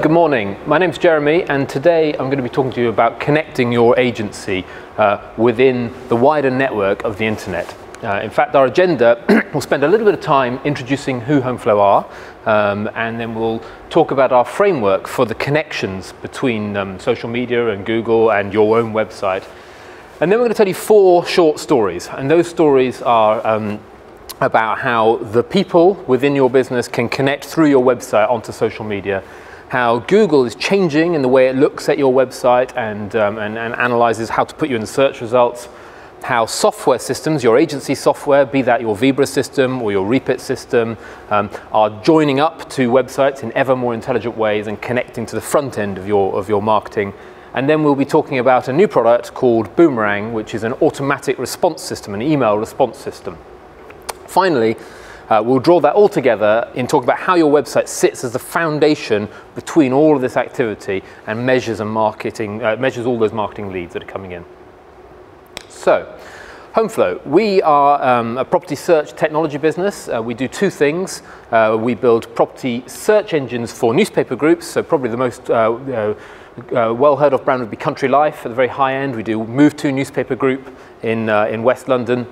Good morning, my name's Jeremy and today I'm going to be talking to you about connecting your agency within the wider network of the internet. In fact, our agenda will spend a little bit of time introducing who Homeflow are and then we'll talk about our framework for the connections between social media and Google and your own website. And then we're going to tell you 4 short stories, and those stories are about how the people within your business can connect through your website onto social media, how Google is changing in the way it looks at your website and analyzes how to put you in the search results, how software systems, your agency software, be that your Vibra system or your Repit system, are joining up to websites in ever more intelligent ways and connecting to the front end of your marketing. And then we'll be talking about a new product called Boomerang, which is an automatic response system, an email response system. Finally, we'll draw that all together and talk about how your website sits as the foundation between all of this activity and measures measures all those marketing leads that are coming in. So, Homeflow, we are a property search technology business. We do 2 things. We build property search engines for newspaper groups, so probably the most well heard of brand would be Country Life at the very high end. We do Move To newspaper group in West London.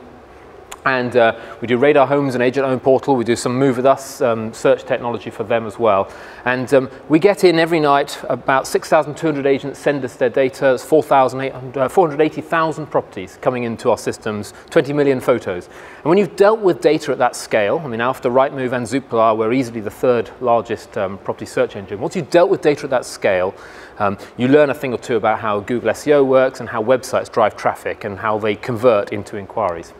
And we do Radar Homes and Agent Owned Portal. We do some Move With Us search technology for them as well. And we get in every night about 6,200 agents send us their data. There's 480,000 properties coming into our systems, 20 million photos. And when you've dealt with data at that scale, I mean, after Rightmove and Zoopla, we're easily the 3rd largest property search engine. Once you've dealt with data at that scale, you learn a thing or two about how Google SEO works and how websites drive traffic and how they convert into inquiries.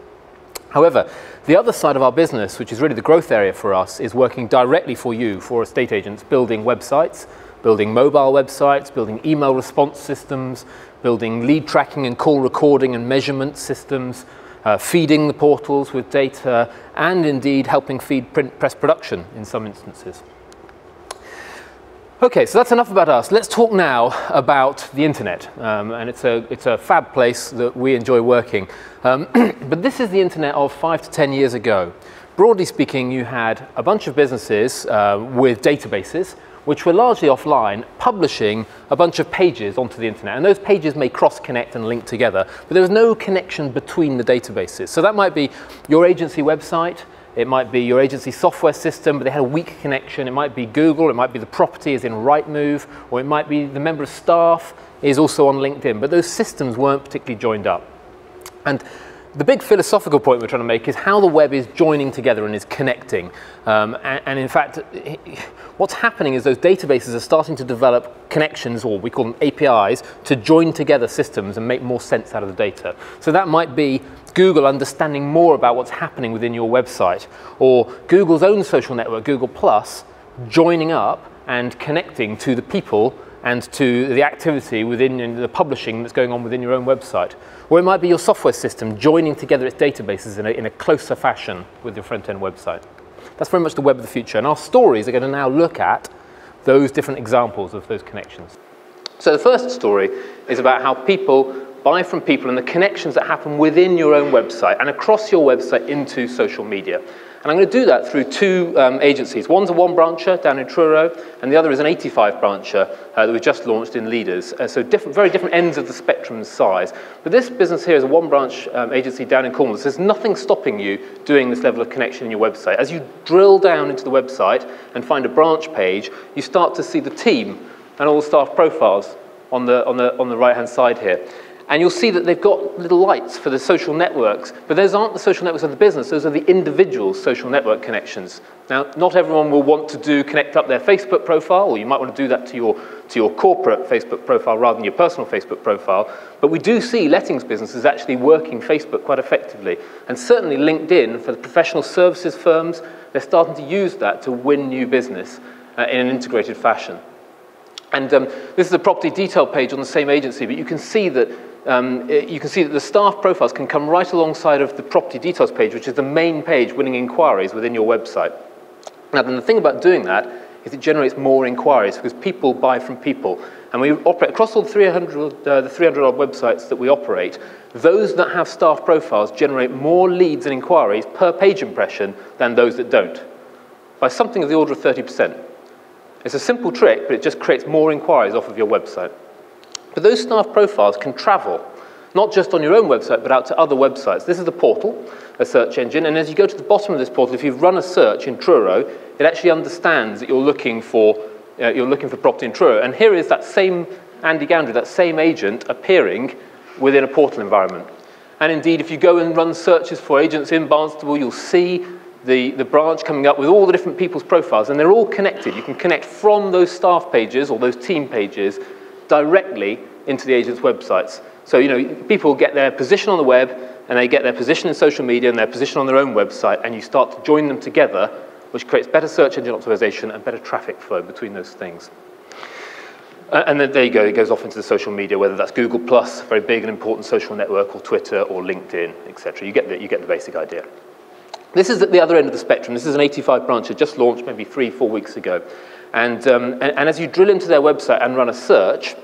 However, the other side of our business, which is really the growth area for us, is working directly for you, for estate agents, building websites, building mobile websites, building email response systems, building lead tracking and call recording and measurement systems, feeding the portals with data, and indeed helping feed press production in some instances. Okay, so that's enough about us. Let's talk now about the internet, and it's a fab place that we enjoy working. But this is the internet of 5 to 10 years ago. Broadly speaking, you had a bunch of businesses with databases, which were largely offline, publishing a bunch of pages onto the internet. And those pages may cross-connect and link together, but there was no connection between the databases. So that might be your agency website, it might be your agency software system, but they had a weak connection. It might be Google, it might be the property is in Rightmove, or it might be the member of staff is also on LinkedIn, but those systems weren't particularly joined up. And the big philosophical point we're trying to make is how the web is joining together and is connecting. And in fact, what's happening is those databases are starting to develop connections, or we call them APIs, to join together systems and make more sense out of the data. So that might be Google understanding more about what's happening within your website, or Google's own social network, Google+, joining up and connecting to the people and to the activity within the publishing that's going on within your own website. Or it might be your software system joining together its databases in a closer fashion with your front-end website. That's very much the web of the future, and our stories are going to now look at those different examples of those connections. So the first story is about how people buy from people and the connections that happen within your own website and across your website into social media. And I'm going to do that through 2 agencies. One's a 1-brancher down in Truro, and the other is an 85-brancher that we've just launched in Leaders. So very different ends of the spectrum in size. But this business here is a 1-branch agency down in Cornwall. So there's nothing stopping you doing this level of connection in your website. As you drill down into the website and find a branch page, you start to see the team and all the staff profiles on the right-hand side here. And you'll see that they've got little lights for the social networks, but those aren't the social networks of the business, those are the individual social network connections. Now, not everyone will want to connect up their Facebook profile, or you might want to do that to your corporate Facebook profile rather than your personal Facebook profile, but we do see lettings businesses actually working Facebook quite effectively. And certainly LinkedIn, for the professional services firms, they're starting to use that to win new business in an integrated fashion. And this is a property detail page on the same agency, but you can see that the staff profiles can come right alongside of the property details page, which is the main page winning inquiries within your website. Now, then the thing about doing that is it generates more inquiries because people buy from people. And we operate across all the 300-odd websites that we operate. Those that have staff profiles generate more leads and inquiries per page impression than those that don't, by something of the order of 30%. It's a simple trick, but it just creates more inquiries off of your website. But those staff profiles can travel, not just on your own website, but out to other websites. This is the portal, a search engine, and as you go to the bottom of this portal, if you run a search in Truro, it actually understands that you're looking for property in Truro. And here is that same Andy Gowndry, that same agent appearing within a portal environment. And indeed, if you go and run searches for agents in Barnstable, you'll see the branch coming up with all the different people's profiles, and they're all connected. You can connect from those staff pages or those team pages directly into the agent's websites. So, people get their position on the web, and they get their position in social media and their position on their own website, and you start to join them together, which creates better search engine optimization and better traffic flow between those things. And then there you go, it goes off into the social media, whether that's Google+, a very big and important social network, or Twitter, or LinkedIn, etc. You get the basic idea. This is at the other end of the spectrum. This is an 85 branch that just launched maybe 3-4 weeks ago. And as you drill into their website and run a search,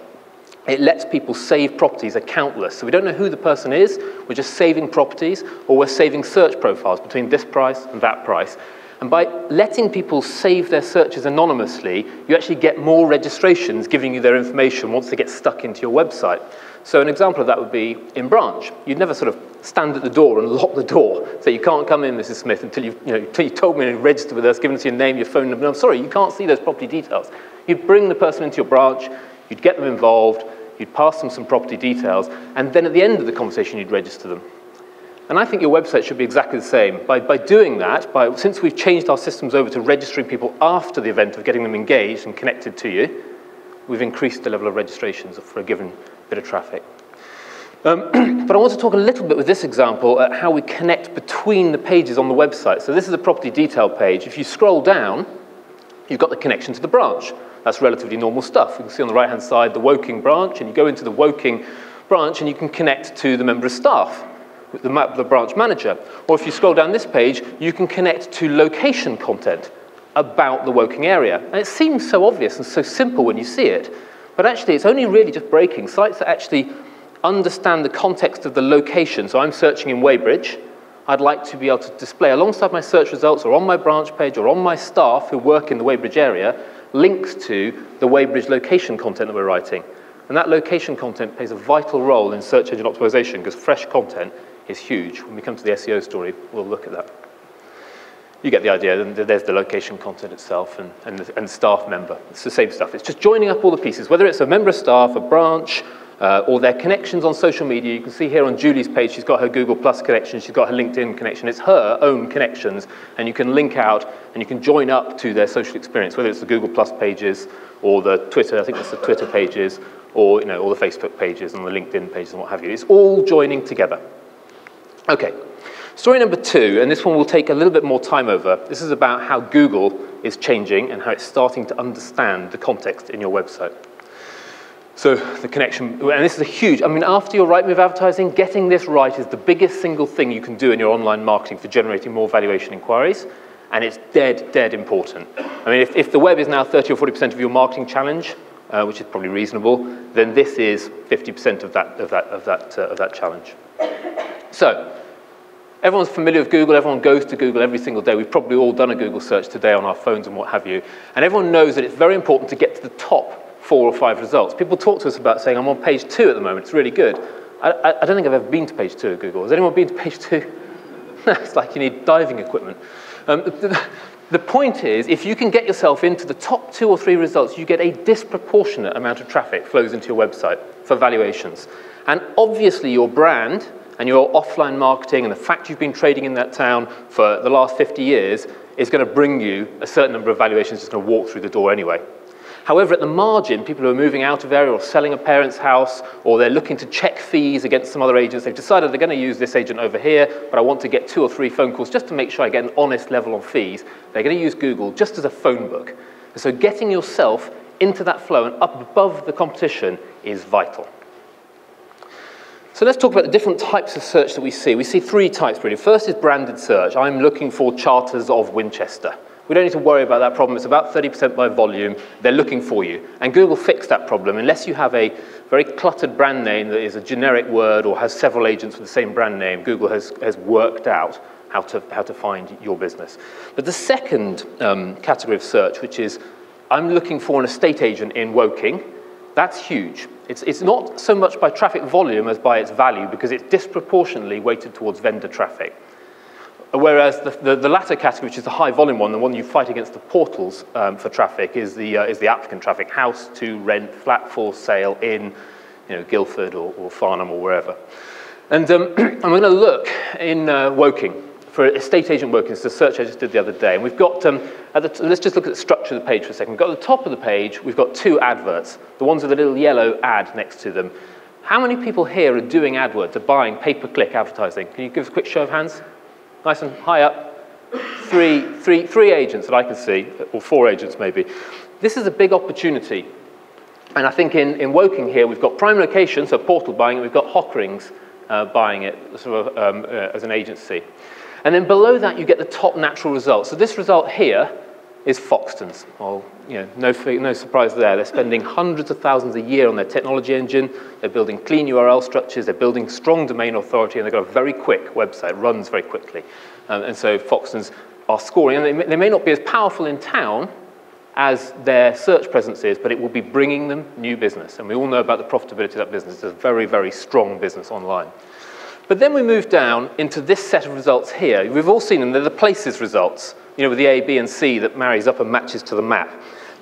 it lets people save properties accountless. So we don't know who the person is, we're just saving properties, or we're saving search profiles between this price and that price. And by letting people save their searches anonymously, you actually get more registrations giving you their information once they get stuck into your website. So an example of that would be in branch. You'd never sort of stand at the door and lock the door, say you can't come in, Mrs. Smith, until you told me to register with us, given us your name, your phone number. No, I'm sorry, you can't see those property details. You'd bring the person into your branch, you'd get them involved, you'd pass them some property details, and then at the end of the conversation, you'd register them. And I think your website should be exactly the same. By doing that, since we've changed our systems over to registering people after the event of getting them engaged and connected to you, we've increased the level of registrations for a given bit of traffic. But I want to talk a little bit with this example at how we connect between the pages on the website. So this is a property detail page. If you scroll down, you've got the connection to the branch. That's relatively normal stuff. You can see on the right-hand side the Woking branch, and you go into the Woking branch and you can connect to the member of staff, the branch manager. Or if you scroll down this page, you can connect to location content about the Woking area. And it seems so obvious and so simple when you see it, but actually it's only really just breaking. Sites that actually understand the context of the location. So I'm searching in Weybridge. I'd like to be able to display alongside my search results or on my branch page or on my staff who work in the Weybridge area, links to the Weybridge location content that we're writing. And that location content plays a vital role in search engine optimization because fresh content is huge. When we come to the SEO story, we'll look at that. You get the idea. There's the location content itself and the staff member. It's the same stuff. It's just joining up all the pieces, whether it's a member of staff, a branch, or their connections on social media. You can see here on Julie's page, she's got her Google Plus connection, she's got her LinkedIn connection. It's her own connections, and you can link out and you can join up to their social experience, whether it's the Google Plus pages or the Twitter, I think it's the Twitter pages, or all the Facebook pages and the LinkedIn pages and what have you. It's all joining together. Okay, story number 2, and this one will take a little bit more time over. This is about how Google is changing and how it's starting to understand the context in your website. So the connection, and this is a huge, after your Rightmove advertising, getting this right is the biggest single thing you can do in your online marketing for generating more valuation inquiries, and it's dead important. If the web is now 30 or 40% of your marketing challenge, which is probably reasonable, then this is 50% of that challenge. So, everyone's familiar with Google, everyone goes to Google every single day. We've probably all done a Google search today on our phones and what have you. And everyone knows that it's very important to get to the top 4 or 5 results. People talk to us about saying, I'm on page 2 at the moment, it's really good. I don't think I've ever been to page 2 of Google. Has anyone been to page 2? It's like you need diving equipment. The point is, if you can get yourself into the top 2 or 3 results, you get a disproportionate amount of traffic flows into your website for valuations. And obviously your brand and your offline marketing and the fact you've been trading in that town for the last 50 years is going to bring you a certain number of valuations just going to walk through the door anyway. However, at the margin, people who are moving out of area or selling a parent's house, or they're looking to check fees against some other agents, they've decided they're going to use this agent over here, but I want to get 2 or 3 phone calls just to make sure I get an honest level on fees. They're going to use Google just as a phone book. And so getting yourself into that flow and up above the competition is vital. So let's talk about the different types of search that we see. We see 3 types, really. First is branded search. I'm looking for Charters of Winchester. We don't need to worry about that problem. It's about 30% by volume. They're looking for you. And Google fixed that problem. Unless you have a very cluttered brand name that is a generic word or has several agents with the same brand name, Google has worked out how to find your business. But the second category of search, which is I'm looking for an estate agent in Woking. That's huge. It's not so much by traffic volume as by its value, because it's disproportionately weighted towards vendor traffic. Whereas the latter category, which is the high volume one, the one you fight against the portals for traffic, is the applicant traffic, house to rent, flat for sale in Guildford or Farnham or wherever. And I'm going to look in Woking for estate agent Woking. It's a search I just did the other day. And we've got, let's just look at the structure of the page for a second. We've got at the top of the page, we've got 2 adverts, the ones with a little yellow ad next to them. How many people here are doing AdWords, are buying pay-per-click advertising? Can you give us a quick show of hands? Nice and high up. Three agents that I can see, or 4 agents maybe. This is a big opportunity. And I think in Woking here, we've got prime location, so Portal buying it, we've got Hockerings buying it sort of, as an agency. And then below that, you get the top natural results. So this result here is Foxtons. Well, no surprise there. They're spending hundreds of thousands a year on their technology engine. They're building clean URL structures. They're building strong domain authority, and they've got a very quick website. Runs very quickly. And so Foxtons are scoring. And they may not be as powerful in town as their search presence is, but it will be bringing them new business. And we all know about the profitability of that business. It's a very, very strong business online. But then we move down into this set of results here. We've all seen them. They're the places results, with the A, B, and C that marries up and matches to the map.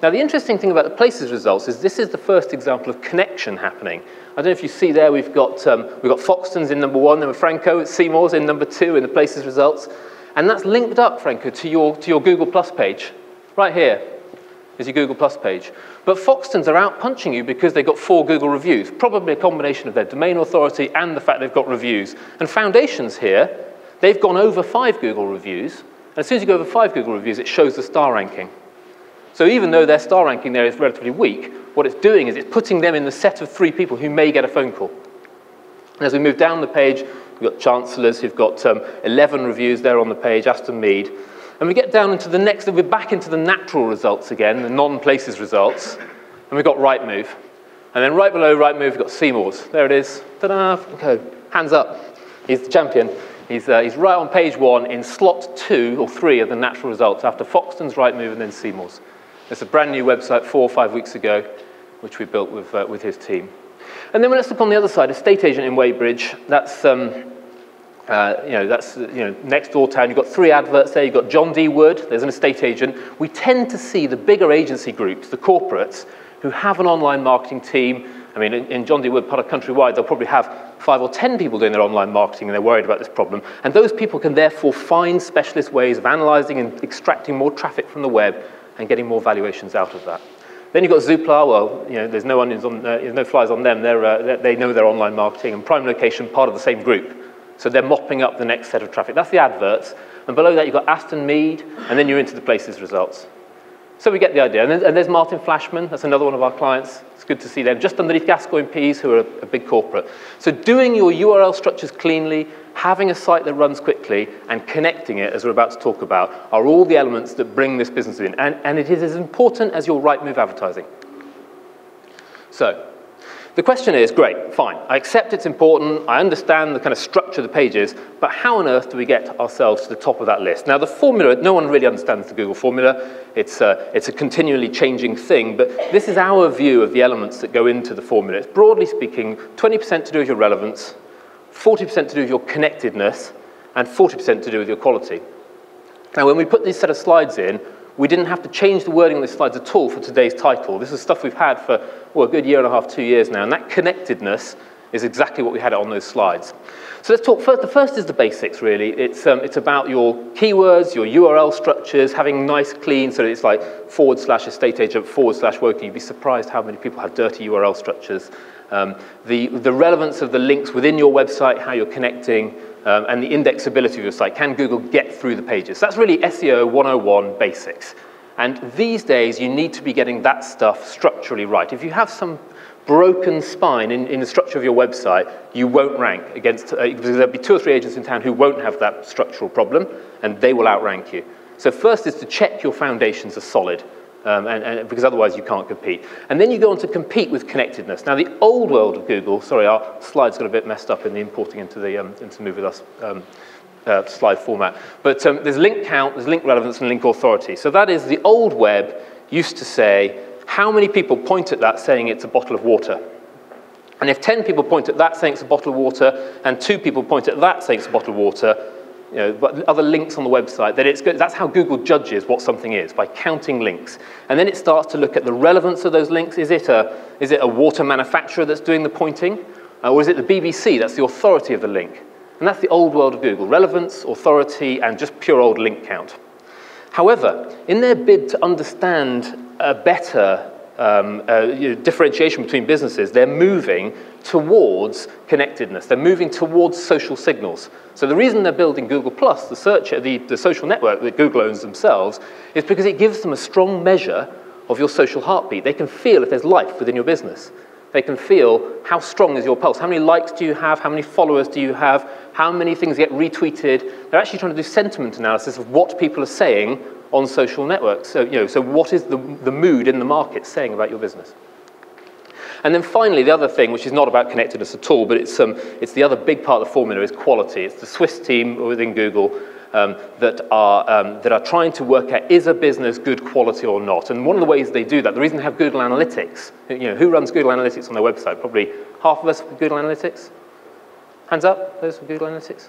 Now, the interesting thing about the places results is this is the first example of connection happening. I don't know if you see there, we've got Foxtons in number 1, then with Franco, it's Seymour's in number 2 in the places results. And that's linked up, Franco, to your Google Plus page. Right here is your Google Plus page. But Foxtons are out-punching you because they've got 4 Google reviews, probably a combination of their domain authority and the fact they've got reviews. And Foundations here, they've gone over 5 Google reviews, and as soon as you go over 5 Google reviews, it shows the star ranking. So even though their star ranking there is relatively weak, what it's doing is it's putting them in the set of 3 people who may get a phone call. And as we move down the page, we've got Chancellors who've got 11 reviews there on the page, Aston Mead. And we get down into the next, we're back into the natural results again, the non-places results, and we've got Rightmove. And then right below Rightmove, we've got Seymour's. There it is. Ta-da! Okay, hands up. He's the champion. He's right on page 1 in slot 2 or 3 of the natural results after Foxtons, Rightmove, and then Seymour's. It's a brand new website 4 or 5 weeks ago, which we built with his team. And then let's look on the other side, estate agent in Weybridge. That's next door town. You've got 3 adverts there. You've got John D. Wood. There's an estate agent. We tend to see the bigger agency groups, the corporates, who have an online marketing team. I mean, in John D. Wood, part of Countrywide, they'll probably have 5 or 10 people doing their online marketing, and they're worried about this problem. And those people can therefore find specialist ways of analyzing and extracting more traffic from the web and getting more valuations out of that. Then you've got Zoopla. Well, there's no onions on, no flies on them. They know their online marketing, and Prime Location, part of the same group. So they're mopping up the next set of traffic. That's the adverts. And below that, you've got Aston Mead, and then you're into the places results. So we get the idea. And there's Martin Flashman. That's another one of our clients. It's good to see them. Just underneath Gascoigne Pease, who are a big corporate. So doing your URL structures cleanly, having a site that runs quickly, and connecting it, as we're about to talk about, are all the elements that bring this business in. And it is as important as your Rightmove advertising. So the question is, great, fine. I accept it's important. I understand the kind of structure of the pages, but how on earth do we get ourselves to the top of that list? Now, the formula, no one really understands the Google formula. It's a continually changing thing, but this is our view of the elements that go into the formula. It's broadly speaking, 20% to do with your relevance, 40% to do with your connectedness, and 40% to do with your quality. Now, when we put this set of slides in, we didn't have to change the wording on the slides at all for today's title. This is stuff we've had for, well, a good year and a half, 2 years now, and that connectedness is exactly what we had on those slides. So let's talk first. The first is the basics, really. It's about your keywords, your URL structures, having nice, clean, so it's like /estate agent, /Woking. You'd be surprised how many people have dirty URL structures. The relevance of the links within your website, how you're connecting, and the indexability of your site. Can Google get through the pages? That's really SEO 101 basics. And these days, you need to be getting that stuff structurally right. If you have some broken spine in the structure of your website, you won't rank against, because there'll be 2 or 3 agents in town who won't have that structural problem, and they will outrank you. So first is to check your foundations are solid. Because otherwise you can't compete. And then you go on to compete with connectedness. Now, the old world of Google, sorry, our slides got a bit messed up in the importing into Move With Us slide format. But there's link count, there's link relevance, and link authority. So that is the old web. used to say, how many people point at that saying it's a bottle of water? And if 10 people point at that saying it's a bottle of water, and 2 people point at that saying it's a bottle of water, but other links on the website, then it's good. That's how Google judges what something is, by counting links. And then it starts to look at the relevance of those links. Is it a water manufacturer that's doing the pointing? Or is it the BBC that's the authority of the link? And that's the old world of Google: relevance, authority, and just pure old link count. However, in their bid to understand a better differentiation between businesses, they're moving towards connectedness. They're moving towards social signals. So the reason they're building Google+, the social network that Google owns themselves, is because it gives them a strong measure of your social heartbeat. They can feel if there's life within your business. They can feel how strong is your pulse. How many likes do you have? How many followers do you have? How many things get retweeted? They're actually trying to do sentiment analysis of what people are saying on social networks. So, so what is the mood in the market saying about your business? And then finally, the other thing, which is not about connectedness at all, but it's the other big part of the formula, is quality. It's the Swiss team within Google that are trying to work out, is a business good quality or not? And one of the ways they do that, the reason they have Google Analytics, who runs Google Analytics on their website? Probably half of us with Google Analytics? Hands up, those with Google Analytics?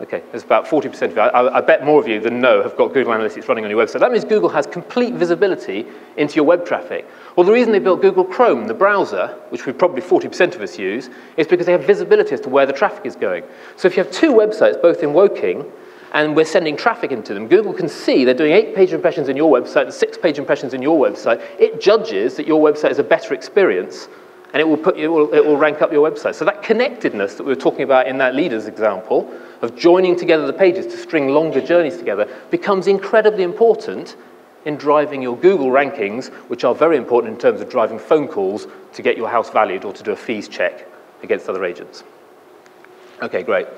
Okay, there's about 40% of you. I bet more of you than know have got Google Analytics running on your website. That means Google has complete visibility into your web traffic. Well, the reason they built Google Chrome, the browser, which we probably 40% of us use, is because they have visibility as to where the traffic is going. So if you have 2 websites, both in Woking, and we're sending traffic into them, Google can see they're doing 8-page impressions in your website and 6-page impressions in your website. It judges that your website is a better experience, and it will rank up your website. So that connectedness that we were talking about in that leaders example, of joining together the pages to string longer journeys together, becomes incredibly important in driving your Google rankings, which are very important in terms of driving phone calls to get your house valued or to do a fees check against other agents. Okay, great.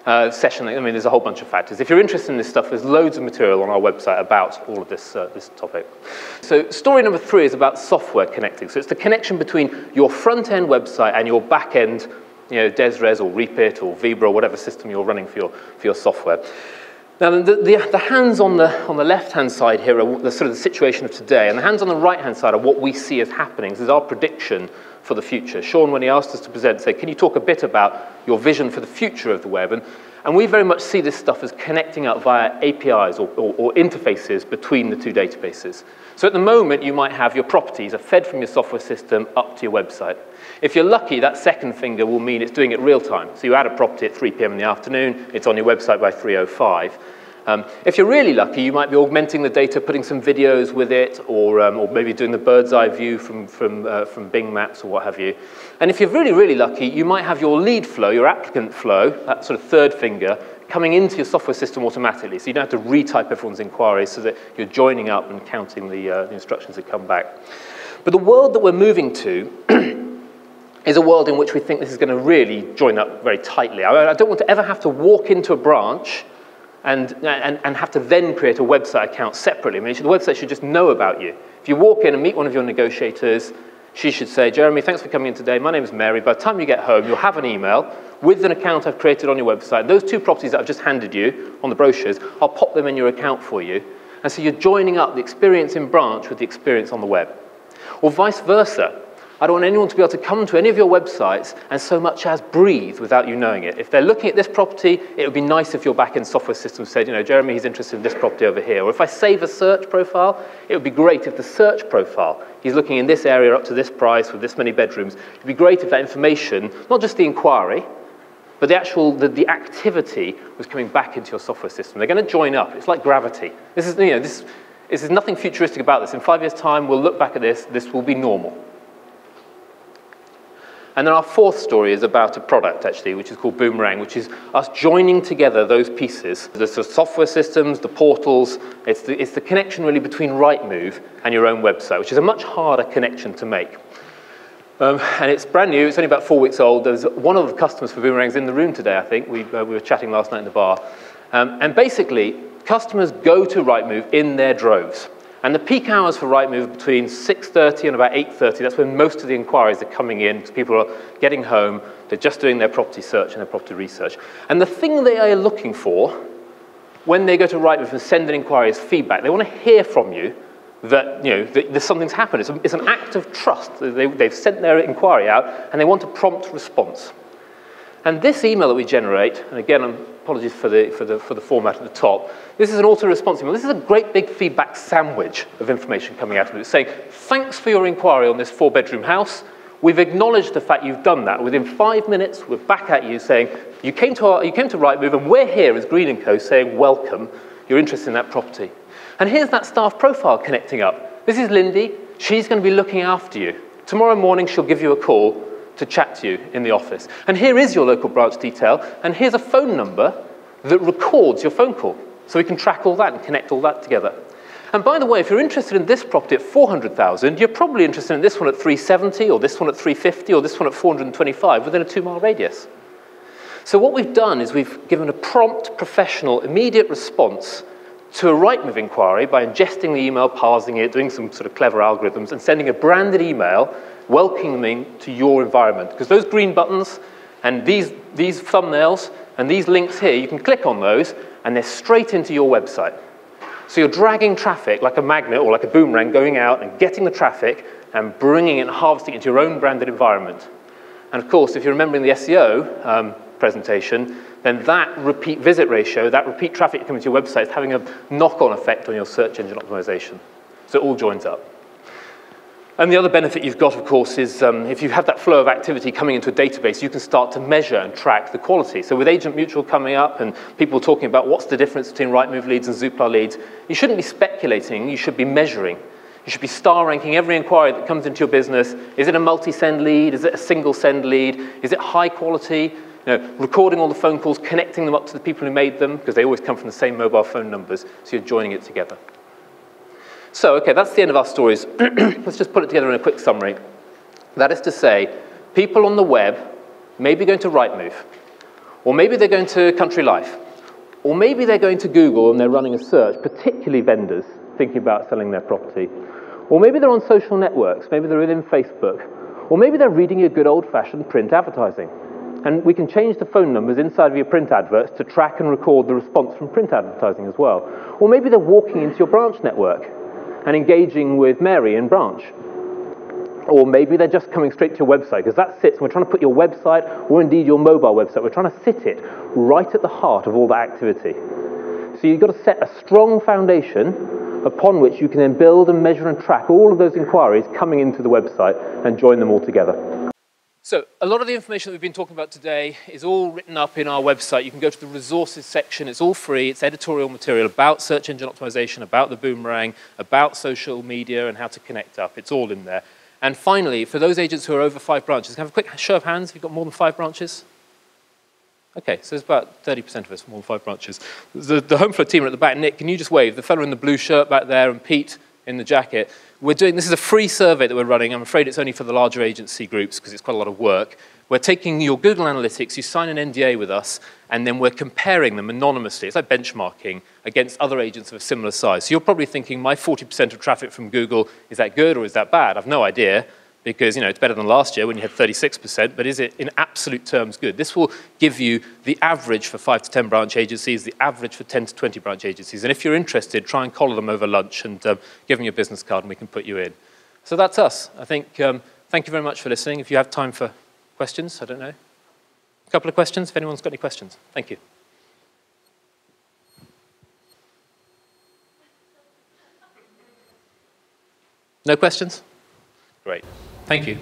Session, there's a whole bunch of factors. If you're interested in this stuff, there's loads of material on our website about all of this topic. So story number 3 is about software connecting. So it's the connection between your front-end website and your back-end, Desres or Reapit or Vibra or whatever system you're running for your software. Now, the hands on the left-hand side here are the sort of the situation of today, and the hands on the right-hand side are what we see as happening. This is our prediction for the future. Sean, when he asked us to present, said, can you talk a bit about your vision for the future of the web? And we very much see this stuff as connecting up via APIs or interfaces between the 2 databases. So at the moment, you might have your properties are fed from your software system up to your website. If you're lucky, that second finger will mean it's doing it real time. So you add a property at 3 p.m. in the afternoon, it's on your website by 3:05. If you're really lucky, you might be augmenting the data, putting some videos with it, or maybe doing the bird's eye view from Bing Maps or what have you. And if you're really, really lucky, you might have your lead flow, your applicant flow, that sort of third finger, coming into your software system automatically. So you don't have to retype everyone's inquiries so that you're joining up and counting the instructions that come back. But the world that we're moving to is a world in which we think this is going to really join up very tightly. I don't want to ever have to walk into a branch and have to then create a website account separately. The website should just know about you. If you walk in and meet one of your negotiators, she should say, Jeremy, thanks for coming in today. My name is Mary. By the time you get home, you'll have an email with an account I've created on your website. Those 2 properties that I've just handed you on the brochures, I'll pop them in your account for you. And so you're joining up the experience in branch with the experience on the web. Or vice versa. I don't want anyone to be able to come to any of your websites and so much as breathe without you knowing it. If they're looking at this property, it would be nice if your back-end software system said, Jeremy, he's interested in this property over here. Or if I save a search profile, it would be great if the search profile, he's looking in this area up to this price with this many bedrooms. It would be great if that information, not just the inquiry, but the actual, the activity was coming back into your software system. They're going to join up. It's like gravity. This is nothing futuristic about this. In 5 years' time, we'll look back at this. This will be normal. And then our 4th story is about a product, actually, which is called Boomerang, which is us joining together those pieces, the sort of software systems, the portals. It's the connection, really, between Rightmove and your own website, which is a much harder connection to make. And it's brand new. It's only about 4 weeks old. There's one of the customers for Boomerangs in the room today, I think. We were chatting last night in the bar. And basically, customers go to Rightmove in their droves. And the peak hours for Rightmove are between 6:30 and about 8:30. That's when most of the inquiries are coming in, because people are getting home, they're just doing their property search and their property research. And the thing they are looking for when they go to Rightmove and send an inquiry is feedback. They want to hear from you that, that something's happened. It's an act of trust. They've sent their inquiry out, and they want a prompt response. And this email that we generate, and again, apologies for the format at the top, this is an auto-response email. This is a great big feedback sandwich of information coming out of it. It's saying, thanks for your inquiry on this 4-bedroom house. We've acknowledged the fact you've done that. Within 5 minutes, we're back at you saying, you came to Rightmove, and we're here as Green & Co. saying, welcome, you're interested in that property. And here's that staff profile connecting up. This is Lindy. She's going to be looking after you. Tomorrow morning, she'll give you a call to chat to you in the office. And here is your local branch detail, and here's a phone number that records your phone call. So we can track all that and connect all that together. And by the way, if you're interested in this property at 400,000, you're probably interested in this one at 370, or this one at 350, or this one at 425 within a 2-mile radius. So what we've done is we've given a prompt, professional, immediate response to a Rightmove inquiry by ingesting the email, parsing it, doing some sort of clever algorithms, and sending a branded email welcoming to your environment. Because those green buttons and these thumbnails and these links here, you can click on those, and they're straight into your website. So you're dragging traffic like a magnet or like a boomerang, going out and getting the traffic and bringing it and harvesting it into your own branded environment. And of course, if you're remembering the SEO presentation, then that repeat visit ratio, that repeat traffic coming to your website is having a knock-on effect on your search engine optimization. So it all joins up. And the other benefit you've got, of course, is if you have that flow of activity coming into a database, you can start to measure and track the quality. So with Agent Mutual coming up and people talking about what's the difference between Rightmove leads and Zoopla leads, you shouldn't be speculating, you should be measuring. You should be star ranking every inquiry that comes into your business. Is it a multi-send lead? Is it a single send lead? Is it high quality? Recording all the phone calls, connecting them up to the people who made them, because they always come from the same mobile phone numbers, so you're joining it together. So, okay, that's the end of our stories. Let's just put it together in a quick summary. That is to say, people on the web may be going to Rightmove, or maybe they're going to Country Life, or maybe they're going to Google and they're running a search, particularly vendors thinking about selling their property. Or maybe they're on social networks, maybe they're within Facebook, or maybe they're reading your good old-fashioned print advertising. And we can change the phone numbers inside of your print adverts to track and record the response from print advertising as well. Or maybe they're walking into your branch network and engaging with Mary in branch. Or maybe they're just coming straight to your website, because that sits, we're trying to put your website, or indeed your mobile website, we're trying to sit it right at the heart of all that activity. So you've got to set a strong foundation upon which you can then build and measure and track all of those inquiries coming into the website and join them all together. So a lot of the information that we've been talking about today is all written up in our website. You can go to the resources section. It's all free. It's editorial material about search engine optimization, about the boomerang, about social media and how to connect up. It's all in there. And finally, for those agents who are over 5 branches, can I have a quick show of hands if you've got more than 5 branches? Okay, so there's about 30% of us, more than 5 branches. The Homeflow team are at the back. Nick, can you just wave? The fellow in the blue shirt back there and Pete in the jacket. This is a free survey that we're running. I'm afraid it's only for the larger agency groups because it's quite a lot of work. We're taking your Google Analytics, you sign an NDA with us, and then we're comparing them anonymously. It's like benchmarking against other agents of a similar size. So you're probably thinking, my 40% of traffic from Google, is that good or is that bad? I've no idea, because it's better than last year when you had 36%, but is it in absolute terms good? This will give you the average for 5 to 10 branch agencies, the average for 10 to 20 branch agencies. And if you're interested, try and collar them over lunch and give them your business card and we can put you in. So that's us. I think, thank you very much for listening. If you have time for questions, I don't know. A couple of questions, if anyone's got any questions. Thank you. No questions? Great. Thank you.